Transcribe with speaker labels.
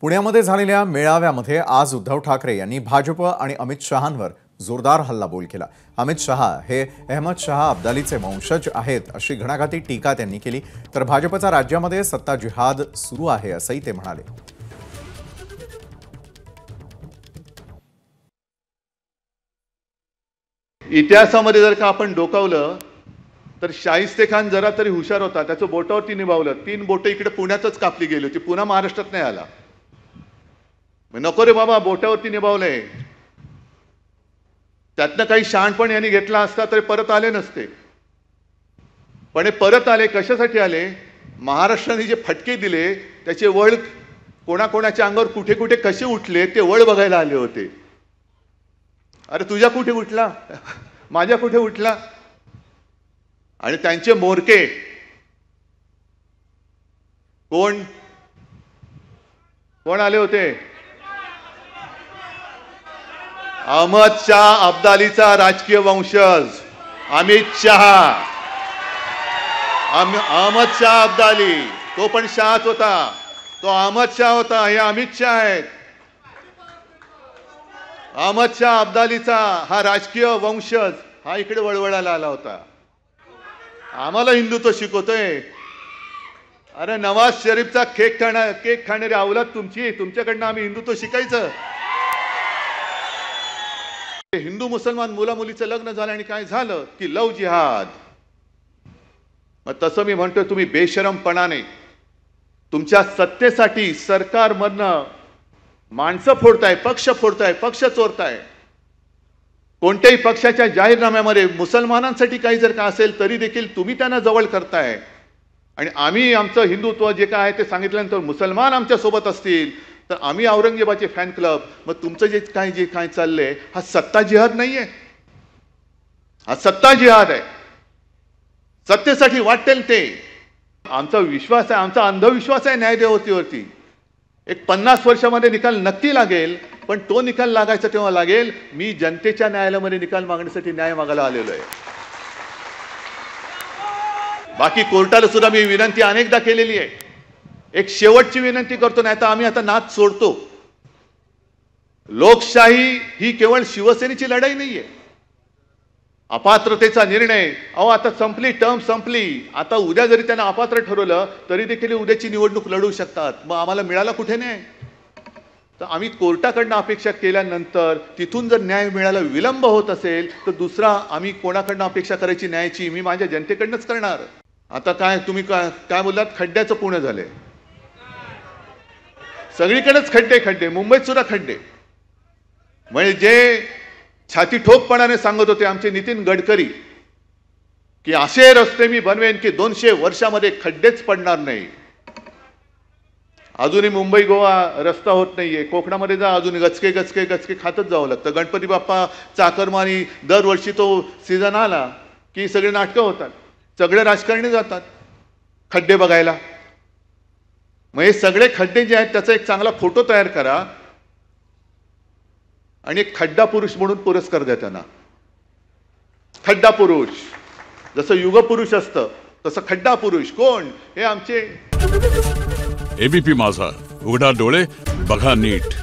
Speaker 1: पुण्यामध्ये झालेल्या मेळाव्यामध्ये आज उद्धव ठाकरे यांनी भाजप आणि अमित शहांवर जोरदार हल्लाबोल केला। अमित शहा हे अहमद शहा अब्दालीचे वंशज आहेत अशी घणाघाती टीका त्यांनी केली। तर भाजपचा राज्यामध्ये सत्ता जिहाद सुरू आहे असंही ते म्हणाले।
Speaker 2: इतिहासामध्ये जर का आपण डोकावलं तर शाहिस्ते खान जरा तरी हुशार होता, त्याचं बोटावरती निभावलं। 3 बोटं इकडे पुण्यातच कापली गेली होती, पुन्हा महाराष्ट्रात नाही आला। नको रे बाबा, बोटावरती निभावलंय, त्यातनं काही शहाणपण यांनी घेतला असता तर परत आले नसते। पण हे परत आले कशासाठी आले? महाराष्ट्राने जे फटके दिले त्याचे वळ कोणाकोणाच्या अंगावर कुठे कुठे कसे उठले ते वळ बघायला आले होते। अरे तुझ्या कुठे उठला, माझ्या कुठे उठला? आणि त्यांचे मोरके कोण कोण आले होते? अहमद शाह अब्दालीचा राजकीय वंशज अमित शहा। अहमद शाह अब्दाली तो पण शाहच होता, तो अहमद शाह होता, हे अमित शाह आहेत। अहमद शाह अब्दालीचा हा राजकीय वंशज हा इकडे वळवळायला आला होता। आम्हाला हिंदुत्व शिकवतोय। अरे नवाज शरीफचा केक खाणारी अवलाद तुमच्याकडनं आम्ही हिंदुत्व शिकायचं? हिंदू मुसलमान मुला मुलीचं लग्न झालं आणि काय झालं की लव जिहाद। मग तसं मी म्हणतोय, तुम्ही बेशरमपणाने तुमच्या सत्तेसाठी सरकारमधनं माणसं फोडताय, पक्ष फोडताय, पक्ष चोरताय। कोणत्याही पक्षाच्या जाहीरनाम्यामध्ये मुसलमानांसाठी काही जर का असेल तरी देखील तुम्ही त्यांना जवळ करताय। आणि आम्ही आमचं हिंदुत्व जे काय आहे ते सांगितल्यानंतर मुसलमान आमच्या सोबत असतील तर आम्ही औरंगजेबाचे फॅन क्लब। मग तुमचं जे काय चाललंय हा सत्ता जिहाद नाहीये, हा सत्ता जिहाद आहे। सत्तेसाठी वाटेल ते। आमचा विश्वास आहे, आमचा अंधविश्वास आहे न्यायदेवतेवरती। एक 50 वर्षामध्ये निकाल नक्की लागेल, पण तो निकाल लागायचा तेव्हा लागेल मी जनतेच्या न्यायालयामध्ये निकाल मागण्यासाठी न्याय मागायला आलेलो आहे। बाकी कोर्टाला सुद्धा मी विनंती अनेकदा केलेली आहे। एक शेवटची विनंती करतो, नाही तर आम्ही आता नाद सोडतो। लोकशाही ही केवळ शिवसेनेची लढाई नाहीये। अपात्रतेचा निर्णय आता संपली, टर्म संपली। आता उद्या जरी त्यांना अपात्र ठरवलं तरी देखील उद्याची निवडणूक लढवू शकतात। मग आम्हाला मिळाला कुठे न्याय? तर आम्ही कोर्टाकडनं अपेक्षा केल्यानंतर तिथून जर न्याय मिळायला विलंब होत असेल तर दुसरा आम्ही कोणाकडनं अपेक्षा करायची न्यायाची? मी माझ्या जनतेकडनंच करणार। आता काय तुम्ही काय बोललात? खड्ड्याचं पुणे झाले, सगळीकडेच खड्डे, मुंबईत सुद्धा खड्डे। म्हणजे जे छाती ठोकपणाने सांगत होते आमचे नितीन गडकरी की असे रस्ते मी बनवेन की 200 वर्षामध्ये खड्डेच पडणार नाही, अजूनही मुंबई गोवा रस्ता होत नाहीये। कोकणामध्ये जा, अजून गचके खातच जावं लागतं। गणपती बाप्पा चाकरमानी दरवर्षी तो सीझन आला की सगळे नाटकं होतात, सगळे राजकारणी जातात खड्डे बघायला। मग हे सगळे खड्डे जे आहेत त्याचा एक चांगला फोटो तयार करा आणि एक खड्डा पुरुष म्हणून पुरस्कार द्या त्यांना। खड्डा पुरुष, जसं युग पुरुष असतं तसं खड्डा पुरुष कोण? हे आमचे
Speaker 3: एबीपी माझा, उघडा डोळे बघा नीट।